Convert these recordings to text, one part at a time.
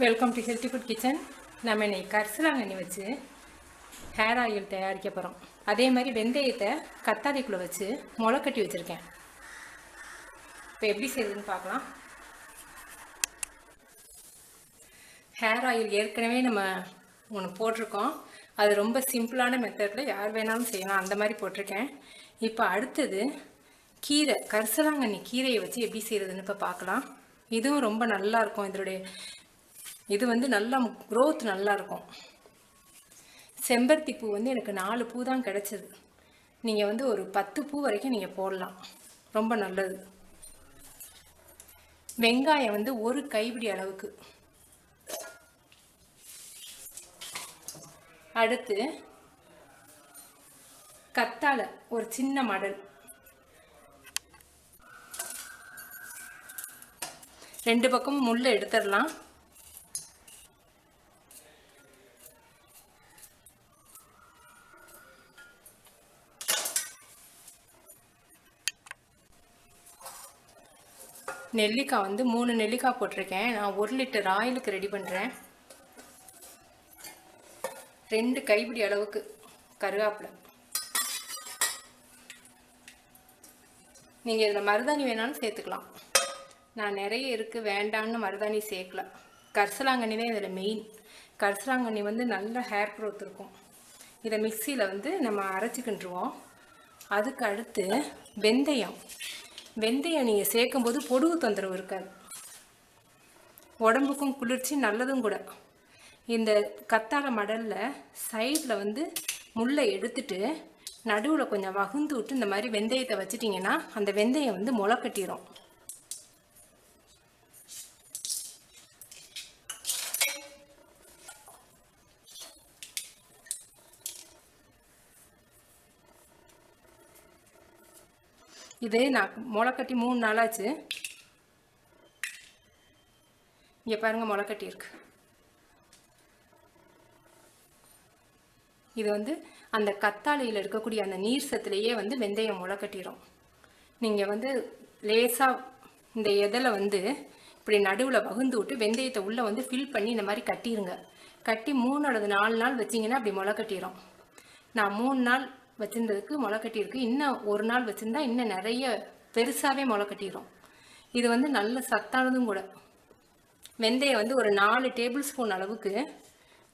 Welcome to healthy food kitchen. நம்ம இன்னைக்கு கரிசலாங்கண்ணி வச்சு ஹேர் ஆயில் தயாரிக்க போகிறோம். அதே மாதிரி வெந்தயத்தை கத்தாழைக்குள்ளே வச்சு முளை கட்டி வச்சுருக்கேன். இப்போ எப்படி செய்யுதுன்னு பார்க்கலாம். ஹேர் ஆயில் ஏற்கனவே நம்ம ஒன்று போட்டிருக்கோம். அது ரொம்ப சிம்பிளான மெத்தடில் யார் வேணாலும் செய்யலாம், அந்த மாதிரி போட்டிருக்கேன். இப்போ அடுத்தது கீரை, கரிசலாங்கண்ணி கீரையை வச்சு எப்படி செய்கிறதுன்னு இப்போ பார்க்கலாம். இதுவும் ரொம்ப நல்லாயிருக்கும். இது வந்து நல்லா க்ரோத் நல்லாயிருக்கும். செம்பருத்தி பூ வந்து எனக்கு 4 பூ தான் கிடச்சிது. நீங்கள் வந்து ஒரு 10 பூ வரைக்கும் நீங்கள் போடலாம், ரொம்ப நல்லது. வெங்காயம் வந்து ஒரு கைப்பிடி அளவுக்கு. அடுத்து கத்தாழை ஒரு சின்ன மடல். 2 பக்கமும் முள்ளை எடுத்துடலாம். நெல்லிக்காய் வந்து 3 நெல்லிக்காய் போட்டிருக்கேன். நான் 1 லிட்டர் ஆயிலுக்கு ரெடி பண்ணுறேன். 2 கைப்பிடி அளவுக்கு கருவேப்பிலை. நீங்கள் இதில் மருதாணி வேணாலும் சேர்த்துக்கலாம். நான் நிறைய இருக்குது, வேண்டான்னு மருதாணி சேர்க்கல. கரிசலாங்கண்ணி தான் இதில் மெயின். கரிசலாங்கண்ணி வந்து நல்ல ஹேர் க்ரோத் இருக்கும். இதை மிக்சியில் வந்து நம்ம அரைச்சிக்கிட்டுருவோம். அதுக்கு அடுத்து வெந்தயம் நீங்கள் சேர்க்கும்போது பொடுகு தொந்தரவு இருக்காது, உடம்புக்கும் குளிர்ச்சி, நல்லதும் கூட. இந்த கத்தாழை மடலில் சைடில் வந்து முள்ளை எடுத்துட்டு நடுவில் கொஞ்சம் வகுந்து விட்டு இந்த மாதிரி வெந்தயத்தை வச்சிட்டிங்கன்னா அந்த வெந்தயம் வந்து முளை கட்டிடும். இது நான் முளைக்கட்டி 3 நாளாச்சு. இங்கே பாருங்கள், முளைக்கட்டி இருக்கு. இது வந்து அந்த கத்தாழையில் இருக்கக்கூடிய அந்த நீர் சத்துலேயே வந்து வெந்தயம் முளைக்கட்டிடும். நீங்கள் வந்து லேசாக இந்த இதில் வந்து இப்படி நடுவில் வகுந்து விட்டு வெந்தயத்தை உள்ளே வந்து ஃபில் பண்ணி இந்த மாதிரி கட்டிடுங்க. கட்டி 3 அல்லது 4 நாள் வச்சிங்கன்னா அப்படி முளைக்கட்டிடும். நான் 3 நாள் வச்சுருந்ததுக்கு முளை கட்டியிருக்கு. இன்னும் 1 நாள் வச்சுருந்தா இன்னும் நிறைய பெருசாகவே முளை கட்டிடும். இது வந்து நல்ல சத்தானதும் கூட. வெந்தயம் வந்து ஒரு 4 டேபிள் ஸ்பூன் அளவுக்கு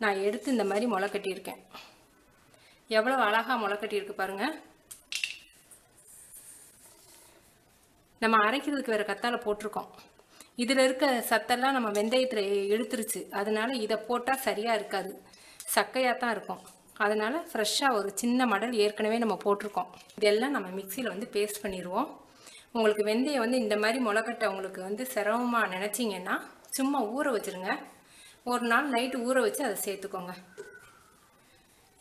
நான் எடுத்து இந்த மாதிரி முளை கட்டியிருக்கேன். எவ்வளோ அழகாக முளை கட்டியிருக்கு பாருங்கள். நம்ம அரைக்கிறதுக்கு வேறு கத்தாழை போட்டிருக்கோம். இதில் இருக்க சத்தெல்லாம் நம்ம வெந்தயத்தில் எடுத்துருச்சு. அதனால இதை போட்டால் சரியாக இருக்காது, சக்கையாக தான் இருக்கும். அதனால் ஃப்ரெஷ்ஷாக ஒரு சின்ன மடல் ஏற்கனவே நம்ம போட்டிருக்கோம். இதெல்லாம் நம்ம மிக்சியில் வந்து பேஸ்ட் பண்ணிடுவோம். உங்களுக்கு வெந்தயம் வந்து இந்த மாதிரி முளைக்கட்டை உங்களுக்கு வந்து சிரமமாக நினச்சிங்கன்னா சும்மா ஊற வச்சுருங்க. ஒரு நாள் நைட்டு ஊற வச்சு அதை சேர்த்துக்கோங்க.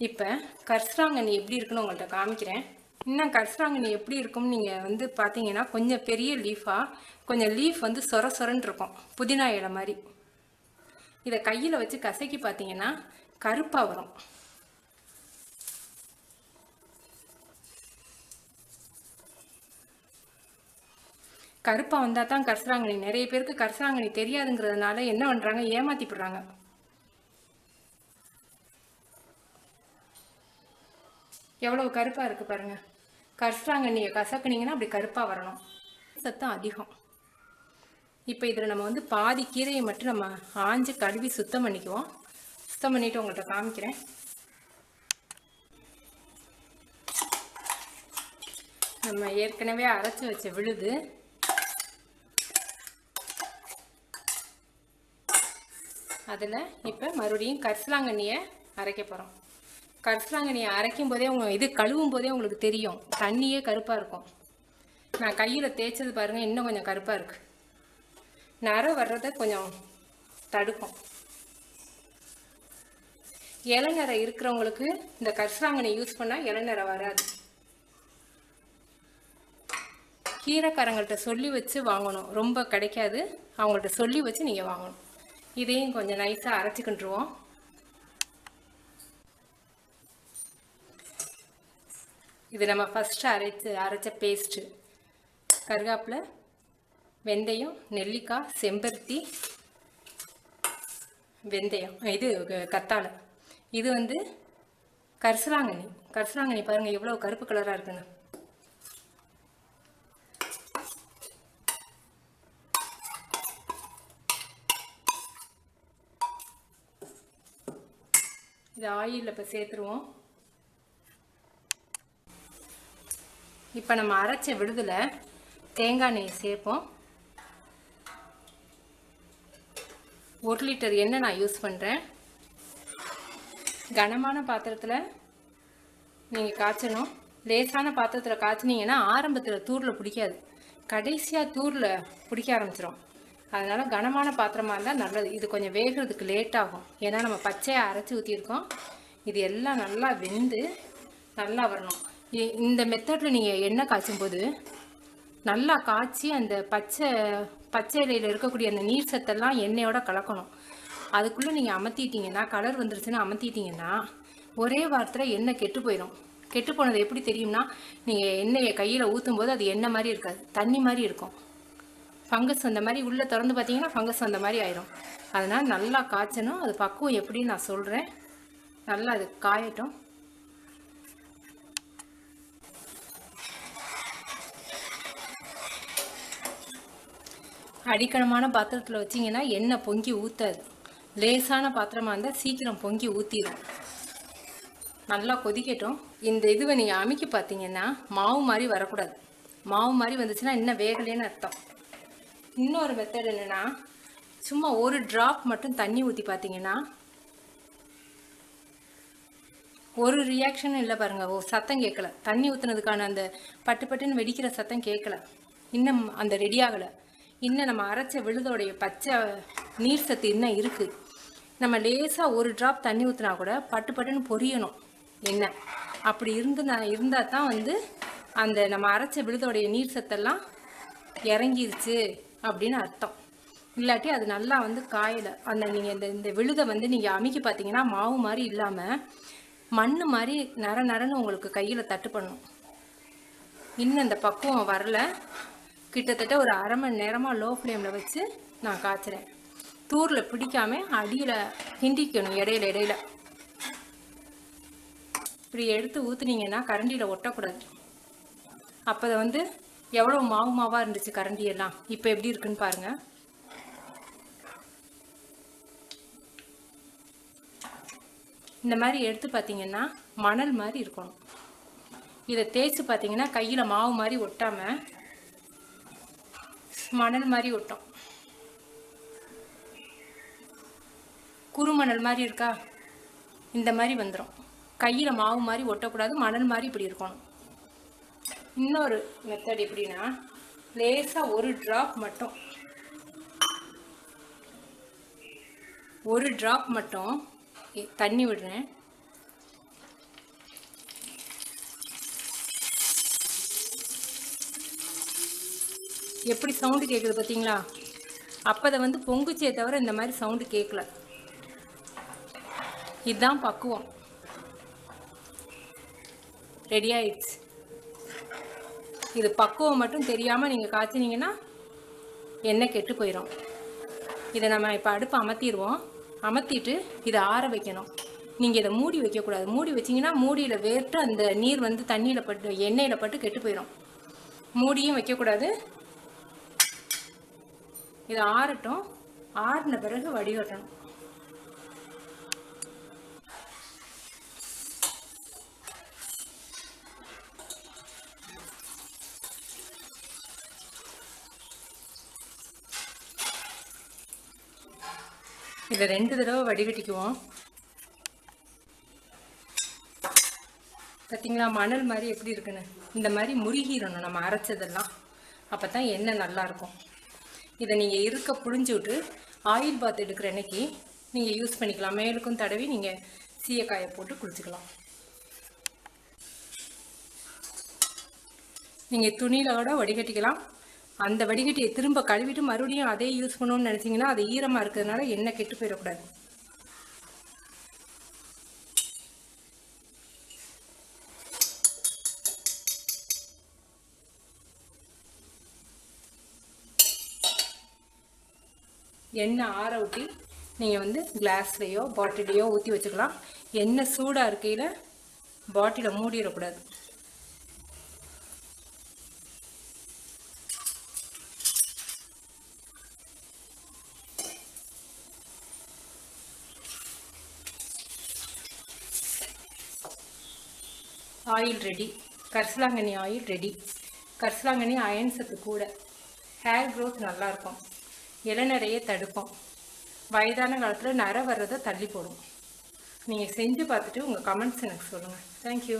இப்போ கரிசலாங்கண்ணி எப்படி இருக்குன்னு உங்கள்கிட்ட காமிக்கிறேன். இன்னும் கரிசலாங்கண்ணி எப்படி இருக்கும்னு நீங்கள் வந்து பார்த்தீங்கன்னா கொஞ்சம் பெரிய லீஃபாக, கொஞ்சம் லீஃப் வந்து சொரன்னு இருக்கும், புதினா இலை மாதிரி. இதை கையில் வச்சு கசக்கி பார்த்தீங்கன்னா கருப்பாக வரும். கருப்பாக வந்தால் தான் கரிசலாங்கண்ணி. நிறைய பேருக்கு கரிசலாங்கண்ணி தெரியாதுங்கிறதுனால என்ன பண்ணுறாங்க, ஏமாற்றி போடுறாங்க. எவ்வளோ கருப்பாக இருக்குது பாருங்கள். கரிசலாங்கண்ணியை கசக்குனிங்கன்னா அப்படி கருப்பாக வரணும். சத்தம் அதிகம். இப்போ இதில் நம்ம வந்து பாதி கீரையை மட்டும் நம்ம ஆஞ்சு கழுவி சுத்தம் பண்ணிக்குவோம். சுத்தம் பண்ணிவிட்டு உங்கள்கிட்ட காமிக்கிறேன். நம்ம ஏற்கனவே அரைச்சி வச்ச விழுது. அதில் இப்போ மறுபடியும் கரிசலாங்கண்ணியை அரைக்க போகிறோம். கரிசலாங்கண்ணியை அரைக்கும் போதே இது கழுவும் போதே உங்களுக்கு தெரியும், தண்ணியே கருப்பாக இருக்கும். நான் கையில் தேய்ச்சது பாருங்கள், இன்னும் கொஞ்சம் கருப்பாக இருக்குது. நரை வர்றதை கொஞ்சம் தடுக்கும். இளநரை இருக்கிறவங்களுக்கு இந்த கரிசலாங்கண்ணி யூஸ் பண்ணால் இளநரை வராது. கீரைக்காரங்கள்ட்ட சொல்லி வச்சு வாங்கணும், ரொம்ப கிடைக்காது. அவங்கள்ட்ட சொல்லி வச்சு நீங்கள் வாங்கணும். இதையும் கொஞ்சம் நைஸாக அரைச்சிக்கிட்டுருவோம். இது நம்ம ஃபஸ்ட்டு அரைச்ச பேஸ்ட்டு. கருவேப்பிலை, வெந்தயம், நெல்லிக்காய், செம்பருத்தி, வெந்தயம், இது கத்தாழை, இது வந்து கரிசலாங்கண்ணி. கரிசலாங்கண்ணி பாருங்கள் எவ்வளோ கருப்பு கலராக இருக்குன்னு. இது ஆயிலில் இப்போ சேர்த்துருவோம். இப்போ நம்ம அரைச்ச விடுதலை தேங்காய் நெய் சேர்ப்போம். 1 லிட்டர் எண்ணெய் நான் யூஸ் பண்ணுறேன். கனமான பாத்திரத்தில் நீங்கள் காய்ச்சணும். லேசான பாத்திரத்தில் காய்ச்சினீங்கன்னா ஆரம்பத்தில் தூரில் பிடிக்காது, கடைசியாக தூரில் பிடிக்க ஆரம்பிச்சிடும். அதனால் கனமான பாத்திரமாக இருந்தால் நல்லது. இது கொஞ்சம் வேகிறதுக்கு லேட் ஆகும், ஏன்னா நம்ம பச்சையாக அரைச்சி ஊற்றிருக்கோம். இது எல்லாம் நல்லா வெந்து நல்லா வரணும். இந்த மெத்தடில் நீங்கள் எண்ணெய் காய்ச்சும் போது நல்லா காய்ச்சி அந்த பச்சை இலையில் இருக்கக்கூடிய அந்த நீர் சத்தெல்லாம் எண்ணெயோட கலக்கணும். அதுக்குள்ளே நீங்கள் அமர்த்திட்டிங்கன்னா, கலர் வந்துருச்சுன்னா அமர்த்திட்டிங்கன்னா ஒரே வாரத்தில் எண்ணெய் கெட்டு போயிடும். கெட்டு போனது எப்படி தெரியும்னா, நீங்கள் எண்ணெயை கையில் ஊற்றும் போது அது எண்ணெய் மாதிரி இருக்காது, தண்ணி மாதிரி இருக்கும். ஃபங்கஸ் அந்த மாதிரி உள்ளே திறந்து பார்த்தீங்கன்னா ஃபங்கஸ் அந்த மாதிரி ஆயிரும். அதனால் நல்லா காய்ச்சணும். அது பக்குவம் எப்படின்னு நான் சொல்கிறேன். நல்லா அது காயட்டும். அடிக்கணமான பாத்திரத்தில் வச்சிங்கன்னா எண்ணெய் பொங்கி ஊற்றாது. லேசான பாத்திரமாக இருந்தால் சீக்கிரம் பொங்கி ஊற்றிடும். நல்லா கொதிக்கட்டும். இந்த இதுவை நீங்கள் அமுக்கி பார்த்தீங்கன்னா மாவு மாதிரி வரக்கூடாது. மாவு மாதிரி வந்துச்சுன்னா இன்னும் வேகலேன்னு அர்த்தம். இன்னொரு மெத்தட் என்னென்னா, சும்மா ஒரு ட்ராப் மட்டும் தண்ணி ஊற்றி பார்த்தீங்கன்னா ஒரு ரியாக்ஷனும் இல்லை பாருங்கள். சத்தம் கேட்கல, தண்ணி ஊற்றுனதுக்கான அந்த பட்டு பட்டுன்னு வெடிக்கிற சத்தம் கேட்கல. இன்னும் அந்த ரெடி ஆகலை. இன்னும் நம்ம அரைச்ச விழுதோடைய பச்சை நீர் சத்து இன்னும் இருக்குது. நம்ம லேசாக ஒரு ட்ராப் தண்ணி ஊற்றினா கூட பட்டு பட்டுன்னு பொரியணும் எண்ணெய். அப்படி இருந்தால் தான் வந்து அந்த நம்ம அரைச்ச விழுதோடைய நீர் சத்தெல்லாம் இறங்கிருச்சு அப்படின்னு அர்த்தம். இல்லாட்டி அது நல்லா வந்து காயலை. அந்த நீங்கள் இந்த விழுதை வந்து நீங்கள் அமுக்கி பார்த்தீங்கன்னா மாவு மாதிரி இல்லாமல் மண் மாதிரி நரன்னு உங்களுக்கு கையில் தட்டு பண்ணும். இன்னும் அந்த பக்குவம் வரல. கிட்டத்தட்ட ஒரு அரை மணி நேரமாக லோ ஃப்ளேமில் வச்சு நான் காய்ச்சுறேன். தூரில் பிடிக்காம அடியில் கிண்டிக்கணும் இடையில. இப்படி எடுத்து ஊற்றுனீங்கன்னா கரண்டியில் ஒட்டக்கூடாது. அப்போ அதை வந்து எவ்வளோ மாவாக இருந்துச்சு கரண்டியெல்லாம், இப்போ எப்படி இருக்குன்னு பாருங்கள். இந்த மாதிரி எடுத்து பார்த்தீங்கன்னா மணல் மாதிரி இருக்கணும். இதை தேய்ச்சி பார்த்தீங்கன்னா கையில் மாவு மாதிரி ஒட்டாமல் மணல் மாதிரி ஒட்டும். குறுமணல் மாதிரி இருக்கா, இந்த மாதிரி வந்துடும். கையில் மாவு மாதிரி ஒட்டக்கூடாது, மணல் மாதிரி இப்படி இருக்கணும். இன்னொரு மெத்தட் எப்படின்னா, லேசாக ஒரு ட்ராப் மட்டும் தண்ணி விடுறேன். எப்படி சவுண்டு கேட்குது பார்த்தீங்களா? அப்போ அதை வந்து பொங்குச்சே தவிர இந்த மாதிரி சவுண்டு கேட்கல. இதுதான் பக்குவம். ரெடி ஆயிடுச்சு. இது பக்குவம் மட்டும் தெரியாமல் நீங்கள் காய்ச்சினீங்கன்னா எண்ணெய் கெட்டு போயிடும். இதை நம்ம இப்போ அடுப்பை அமர்த்திடுவோம். அமர்த்திட்டு இதை ஆற வைக்கணும். நீங்கள் இதை மூடி வைக்கக்கூடாது. மூடி வச்சிங்கன்னா மூடியில் வேர்த்து அந்த நீர் வந்து தண்ணியில் பட்டு எண்ணெயில் பட்டு கெட்டு போயிடும். மூடியும் வைக்கக்கூடாது. இதை ஆறட்டும். ஆறின பிறகு வடிகட்டணும். இதை 2 தடவை வடிகட்டிக்குவோம். பார்த்தீங்களா மணல் மாதிரி எப்படி இருக்குன்னு? இந்த மாதிரி முருகிடணும் நம்ம அரைச்சதெல்லாம். அப்போ தான் எண்ணெய் நல்லாயிருக்கும். இதை நீங்கள் இருக்க புழிஞ்சு விட்டு ஆயில் பாத் எடுக்கிற அன்னைக்கு நீங்கள் யூஸ் பண்ணிக்கலாம். மேலுக்கும் தடவி நீங்கள் சீயக்காயை போட்டு குளிச்சுக்கலாம். நீங்கள் துணியில் கூட வடிகட்டிக்கலாம். அந்த வடிகட்டியை திரும்ப கழுவிட்டு மறுபடியும் அதே யூஸ் பண்ணணும்னு நினச்சிங்கன்னா அது ஈரமாக இருக்கிறதுனால எண்ணெய் கெட்டு போயிடக்கூடாது. எண்ணெய் ஆற ஊற்றி நீங்கள் வந்து கிளாஸ்லேயோ பாட்டிலையோ ஊற்றி வச்சுக்கலாம். எண்ணெய் சூடாக இருக்கையில் பாட்டிலை மூடிடக்கூடாது. Oil ready. கரிசலாங்கண்ணி ஆயில் ரெடி. கரிசலாங்கண்ணி அயன் சத்து கூட, ஹேர் க்ரோத் நல்லாயிருக்கும், இளநரையை தடுக்கும், வயதான காலத்தில் நரை வர்றதை தள்ளி போடும். நீங்கள் செஞ்சு பார்த்துட்டு உங்கள் கமெண்ட்ஸ் எனக்கு சொல்லுங்கள். தேங்க்யூ.